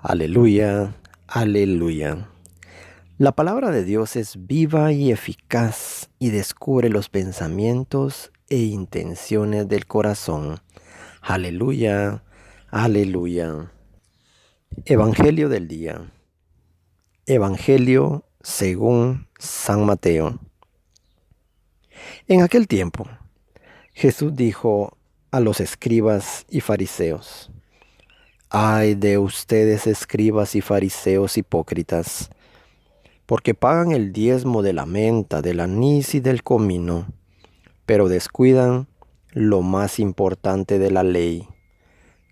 Aleluya, aleluya. La palabra de Dios es viva y eficaz y descubre los pensamientos e intenciones del corazón. Aleluya, aleluya. Evangelio del día. Evangelio según San Mateo. En aquel tiempo, Jesús dijo a los escribas y fariseos: Ay de ustedes, escribas y fariseos hipócritas, porque pagan el diezmo de la menta, del anís y del comino, pero descuidan lo más importante de la ley,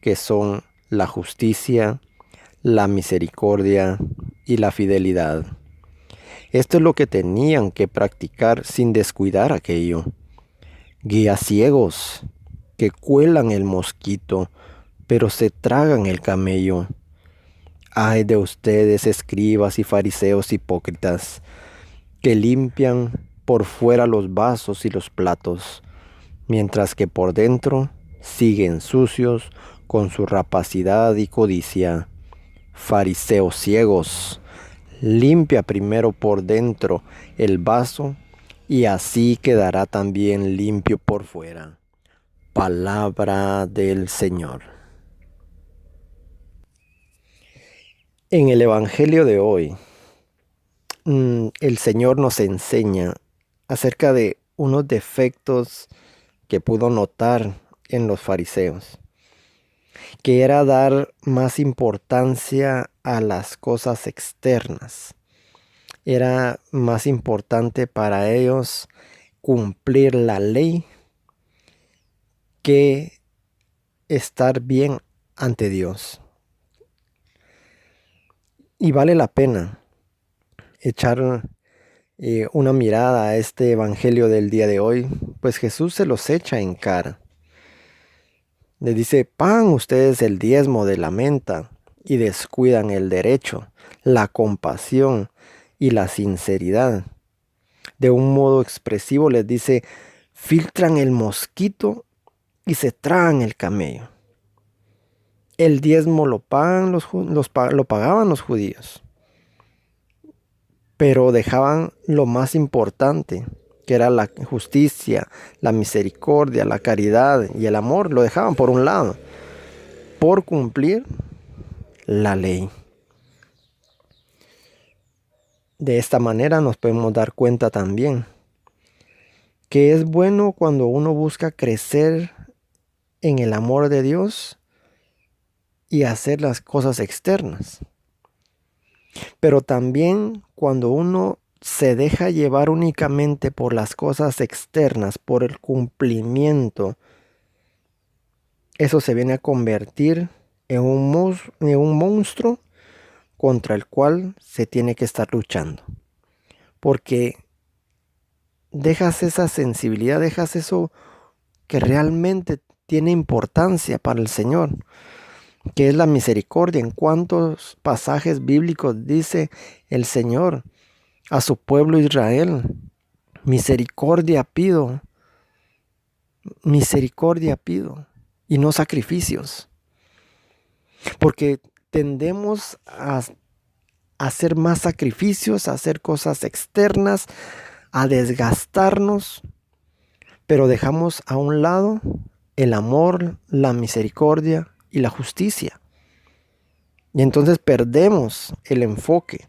que son la justicia, la misericordia y la fidelidad. Esto es lo que tenían que practicar sin descuidar aquello. Guías ciegos que cuelan el mosquito, pero se tragan el camello. Ay de ustedes, escribas y fariseos hipócritas, que limpian por fuera los vasos y los platos, mientras que por dentro siguen sucios con su rapacidad y codicia. Fariseos ciegos, limpia primero por dentro el vaso, y así quedará también limpio por fuera. Palabra del Señor. En el Evangelio de hoy, el Señor nos enseña acerca de unos defectos que pudo notar en los fariseos, que era dar más importancia a las cosas externas. Era más importante para ellos cumplir la ley que estar bien ante Dios. Y vale la pena echar una mirada a este evangelio del día de hoy, pues Jesús se los echa en cara. Le dice: pagan ustedes el diezmo de la menta y descuidan el derecho, la compasión y la sinceridad. De un modo expresivo les dice: filtran el mosquito y se tragan el camello. El diezmo lo pagaban los judíos, pero dejaban lo más importante, que era la justicia, la misericordia, la caridad y el amor. Lo dejaban por un lado, por cumplir la ley. De esta manera nos podemos dar cuenta también que es bueno cuando uno busca crecer en el amor de Dios y hacer las cosas externas. Pero también cuando uno se deja llevar únicamente por las cosas externas, por el cumplimiento, eso se viene a convertir en un monstruo contra el cual se tiene que estar luchando. Porque dejas esa sensibilidad, dejas eso que realmente tiene importancia para el Señor, que es la misericordia. En cuántos pasajes bíblicos dice el Señor a su pueblo Israel: misericordia pido, y no sacrificios. Porque tendemos a hacer más sacrificios, a hacer cosas externas, a desgastarnos, pero dejamos a un lado el amor, la misericordia y la justicia. Y entonces perdemos el enfoque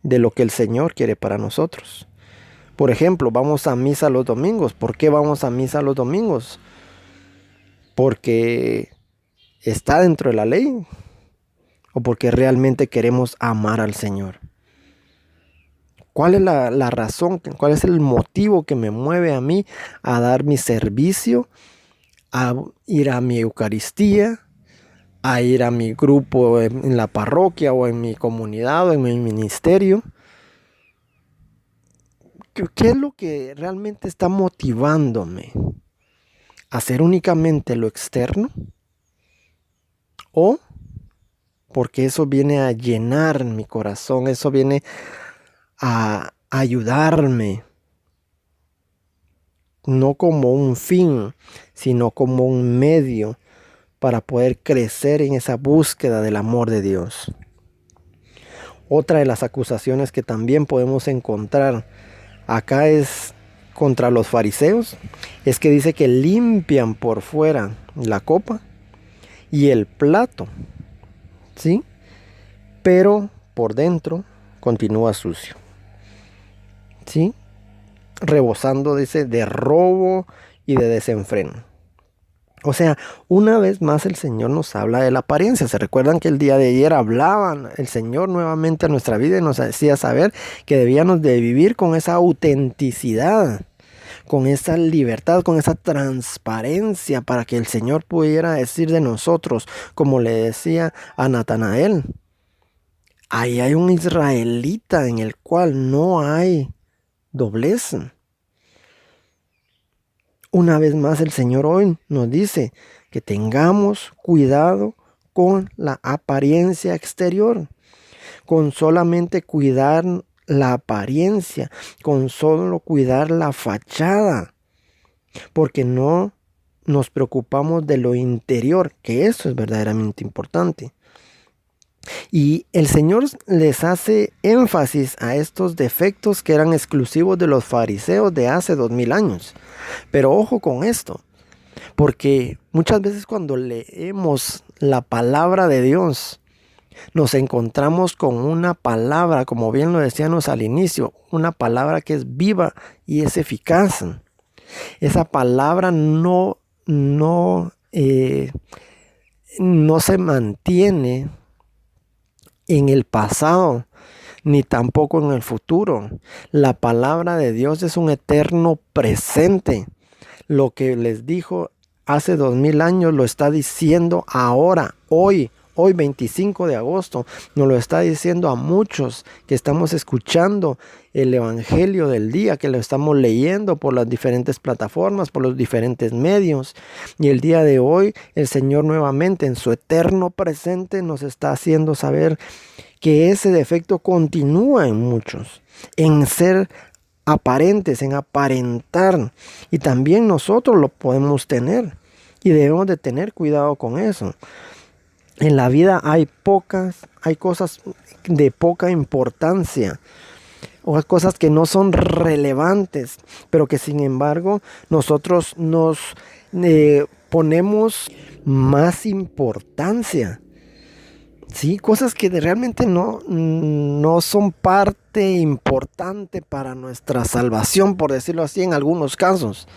de lo que el Señor quiere para nosotros. Por ejemplo, vamos a misa los domingos. ¿Por qué vamos a misa los domingos? ¿Porque está dentro de la ley o porque realmente queremos amar al Señor? ¿Cuál es la razón? ¿Cuál es el motivo que me mueve a mí a dar mi servicio, a ir a mi Eucaristía, a ir a mi grupo en la parroquia o en mi comunidad o en mi ministerio? ¿Qué es lo que realmente está motivándome? ¿Hacer únicamente lo externo? ¿O porque eso viene a llenar mi corazón, eso viene a ayudarme, no como un fin, sino como un medio para poder crecer en esa búsqueda del amor de Dios? Otra de las acusaciones que también podemos encontrar acá es contra los fariseos, es que dice que limpian por fuera la copa y el plato, ¿sí? Pero por dentro continúa sucio, ¿sí? Rebosando, dice, de robo y de desenfreno. O sea, una vez más el Señor nos habla de la apariencia. ¿Se recuerdan que el día de ayer hablaban el Señor nuevamente a nuestra vida y nos decía saber que debíamos de vivir con esa autenticidad, con esa libertad, con esa transparencia para que el Señor pudiera decir de nosotros, como le decía a Natanael, ahí hay un israelita en el cual no hay doblez? Una vez más el Señor hoy nos dice que tengamos cuidado con la apariencia exterior, con solamente cuidar la apariencia, con solo cuidar la fachada, porque no nos preocupamos de lo interior, que eso es verdaderamente importante. Y el Señor les hace énfasis a estos defectos que eran exclusivos de los fariseos de hace 2000 años. Pero ojo con esto, porque muchas veces cuando leemos la palabra de Dios, nos encontramos con una palabra, como bien lo decíamos al inicio, una palabra que es viva y es eficaz. Esa palabra no se mantiene en el pasado, ni tampoco en el futuro. La palabra de Dios es un eterno presente. Lo que les dijo hace 2000 años lo está diciendo ahora, hoy 25 de agosto. Nos lo está diciendo a muchos que estamos escuchando el Evangelio del día, que lo estamos leyendo por las diferentes plataformas, por los diferentes medios. Y el día de hoy el Señor nuevamente en su eterno presente nos está haciendo saber que ese defecto continúa en muchos, en ser aparentes, en aparentar. Y también nosotros lo podemos tener. Y debemos de tener cuidado con eso. En la vida hay cosas de poca importancia. O cosas que no son relevantes. Pero que sin embargo nosotros nos ponemos más importancia. Sí, cosas que realmente no son parte importante para nuestra salvación, por decirlo así, en algunos casos.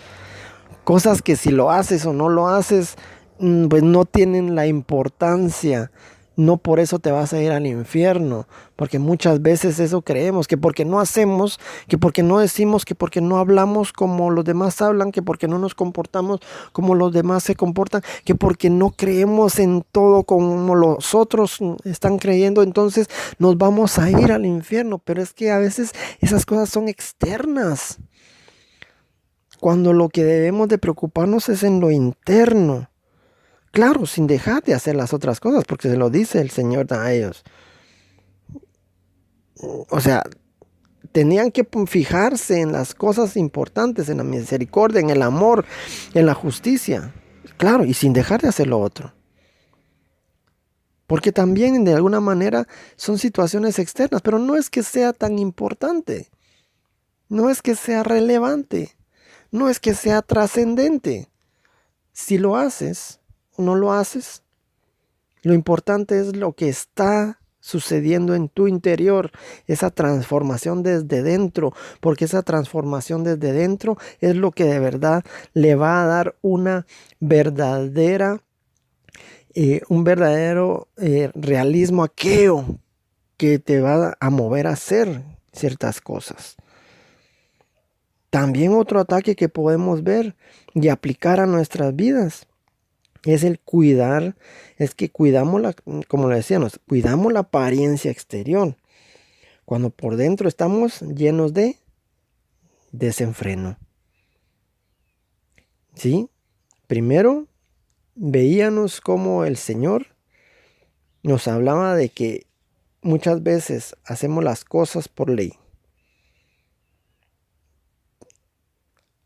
Cosas que si lo haces o no lo haces, pues no tienen la importancia. No por eso te vas a ir al infierno, porque muchas veces eso creemos, que porque no hacemos, que porque no decimos, que porque no hablamos como los demás hablan, que porque no nos comportamos como los demás se comportan, que porque no creemos en todo como los otros están creyendo, entonces nos vamos a ir al infierno. Pero es que a veces esas cosas son externas, cuando lo que debemos de preocuparnos es en lo interno. Claro, sin dejar de hacer las otras cosas, porque se lo dice el Señor a ellos. O sea, tenían que fijarse en las cosas importantes, en la misericordia, en el amor, en la justicia. Claro, y sin dejar de hacer lo otro. Porque también de alguna manera son situaciones externas, pero no es que sea tan importante. No es que sea relevante. No es que sea trascendente. Si lo haces o no lo haces, lo importante es lo que está sucediendo en tu interior, esa transformación desde dentro, porque esa transformación desde dentro es lo que de verdad le va a dar un verdadero realismo a aquello que te va a mover a hacer ciertas cosas. También otro ataque que podemos ver y aplicar a nuestras vidas es el cuidar, es que cuidamos como le decíamos, cuidamos la apariencia exterior, cuando por dentro estamos llenos de desenfreno. ¿Sí? Primero veíamos cómo el Señor nos hablaba de que muchas veces hacemos las cosas por ley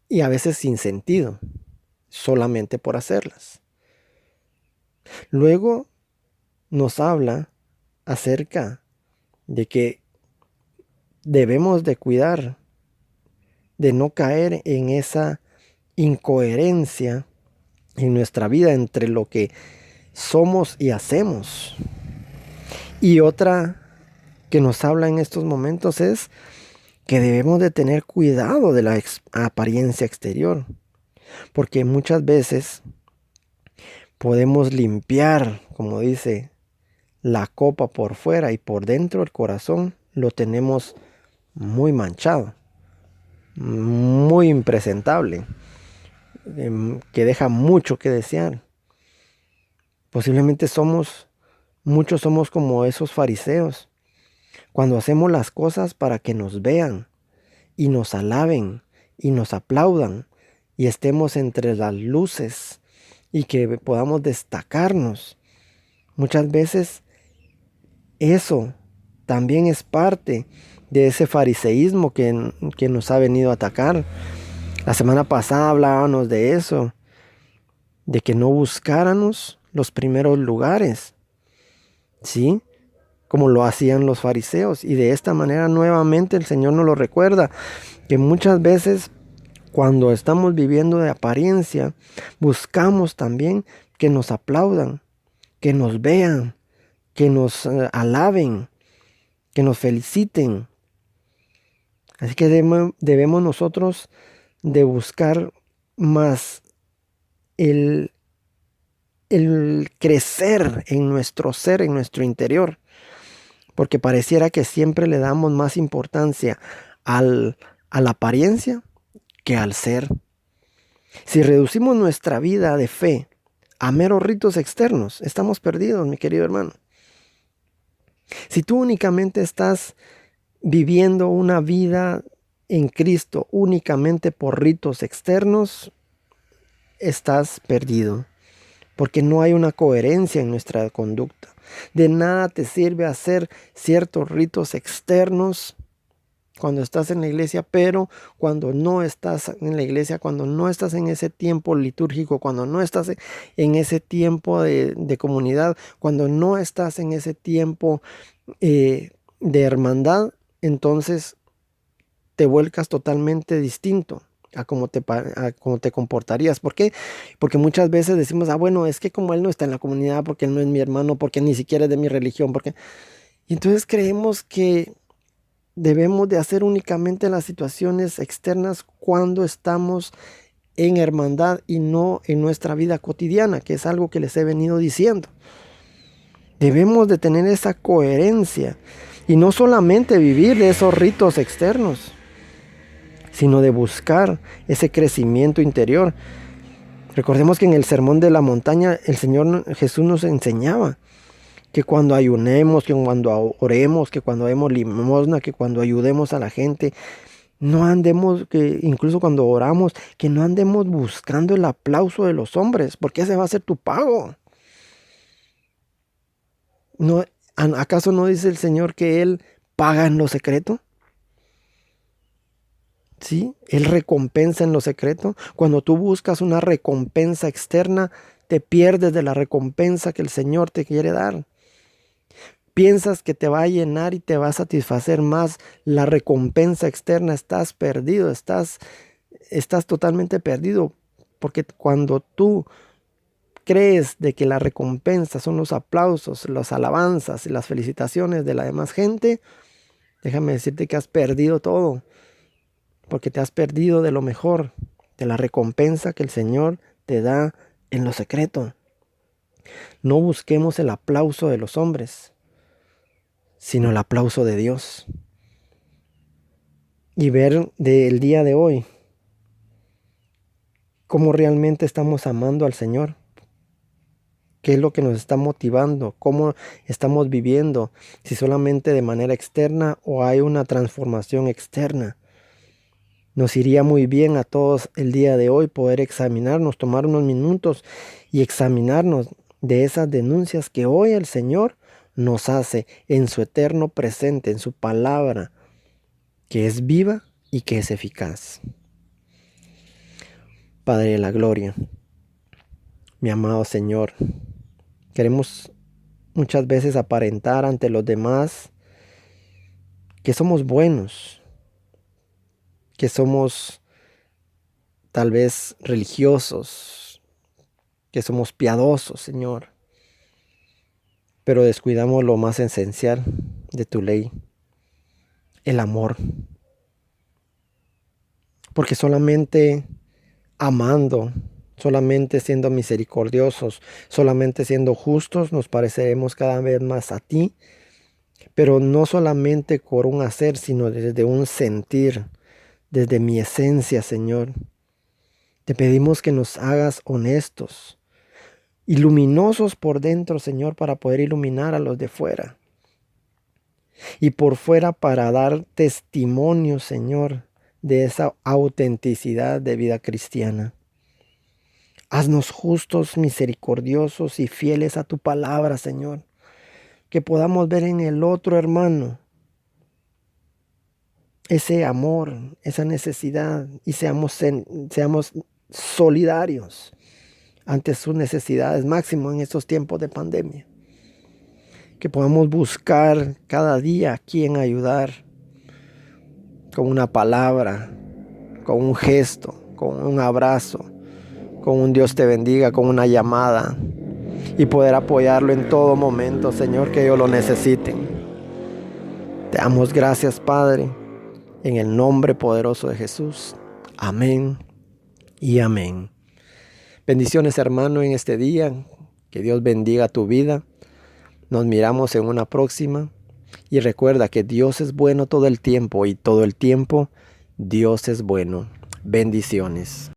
y a veces sin sentido, solamente por hacerlas. Luego nos habla acerca de que debemos de cuidar, de no caer en esa incoherencia en nuestra vida entre lo que somos y hacemos. Y otra que nos habla en estos momentos es que debemos de tener cuidado de la apariencia exterior, porque muchas veces podemos limpiar, como dice, la copa por fuera y por dentro el corazón lo tenemos muy manchado, muy impresentable, que deja mucho que desear. Posiblemente muchos somos como esos fariseos, cuando hacemos las cosas para que nos vean y nos alaben y nos aplaudan y estemos entre las luces y que podamos destacarnos. Muchas veces eso también es parte de ese fariseísmo que nos ha venido a atacar. La semana pasada hablábamos de eso, de que no buscáramos los primeros lugares, ¿sí? Como lo hacían los fariseos. Y de esta manera nuevamente el Señor nos lo recuerda, que muchas veces cuando estamos viviendo de apariencia, buscamos también que nos aplaudan, que nos vean, que nos alaben, que nos feliciten. Así que debemos nosotros de buscar más el crecer en nuestro ser, en nuestro interior, porque pareciera que siempre le damos más importancia a la apariencia que al ser. Si reducimos nuestra vida de fe a meros ritos externos, estamos perdidos, mi querido hermano. Si tú únicamente estás viviendo una vida en Cristo únicamente por ritos externos, estás perdido, porque no hay una coherencia en nuestra conducta. De nada te sirve hacer ciertos ritos externos cuando estás en la iglesia, pero cuando no estás en la iglesia, cuando no estás en ese tiempo litúrgico, cuando no estás en ese tiempo de comunidad, cuando no estás en ese tiempo de hermandad, entonces te vuelcas totalmente distinto a cómo te comportarías. ¿Por qué? Porque muchas veces decimos, bueno, es que como él no está en la comunidad, porque él no es mi hermano, porque ni siquiera es de mi religión, porque... Y entonces creemos que debemos de hacer únicamente las situaciones externas cuando estamos en hermandad y no en nuestra vida cotidiana, que es algo que les he venido diciendo. Debemos de tener esa coherencia y no solamente vivir de esos ritos externos, sino de buscar ese crecimiento interior. Recordemos que en el Sermón de la Montaña el Señor Jesús nos enseñaba que cuando ayunemos, que cuando oremos, que cuando demos limosna, que cuando ayudemos a la gente, no andemos, que incluso cuando oramos, que no andemos buscando el aplauso de los hombres, porque ese va a ser tu pago. ¿No, acaso no dice el Señor que Él paga en lo secreto? ¿Sí? Él recompensa en lo secreto. Cuando tú buscas una recompensa externa, te pierdes de la recompensa que el Señor te quiere dar. Piensas que te va a llenar y te va a satisfacer más la recompensa externa. Estás perdido, estás totalmente perdido. Porque cuando tú crees de que la recompensa son los aplausos, las alabanzas y las felicitaciones de la demás gente, déjame decirte que has perdido todo. Porque te has perdido de lo mejor, de la recompensa que el Señor te da en lo secreto. No busquemos el aplauso de los hombres, sino el aplauso de Dios. Y ver del día de hoy cómo realmente estamos amando al Señor. ¿Qué es lo que nos está motivando? ¿Cómo estamos viviendo? Si solamente de manera externa o hay una transformación externa. Nos iría muy bien a todos el día de hoy poder examinarnos, tomar unos minutos y examinarnos de esas denuncias que hoy el Señor nos hace en su eterno presente, en su palabra, que es viva y que es eficaz. Padre de la gloria, mi amado Señor, queremos muchas veces aparentar ante los demás que somos buenos, que somos tal vez religiosos, que somos piadosos, Señor, pero descuidamos lo más esencial de tu ley, el amor. Porque solamente amando, solamente siendo misericordiosos, solamente siendo justos, nos pareceremos cada vez más a ti, pero no solamente por un hacer, sino desde un sentir, desde mi esencia, Señor. Te pedimos que nos hagas honestos y luminosos por dentro, Señor, para poder iluminar a los de fuera. Y por fuera para dar testimonio, Señor, de esa autenticidad de vida cristiana. Haznos justos, misericordiosos y fieles a tu palabra, Señor. Que podamos ver en el otro hermano ese amor, esa necesidad y seamos solidarios ante sus necesidades, máximo en estos tiempos de pandemia. Que podamos buscar cada día a quién ayudar con una palabra, con un gesto, con un abrazo, con un Dios te bendiga, con una llamada y poder apoyarlo en todo momento, Señor, que ellos lo necesiten. Te damos gracias, Padre, en el nombre poderoso de Jesús. Amén y amén. Bendiciones, hermano, en este día. Que Dios bendiga tu vida. Nos miramos en una próxima. Y recuerda que Dios es bueno todo el tiempo y todo el tiempo Dios es bueno. Bendiciones.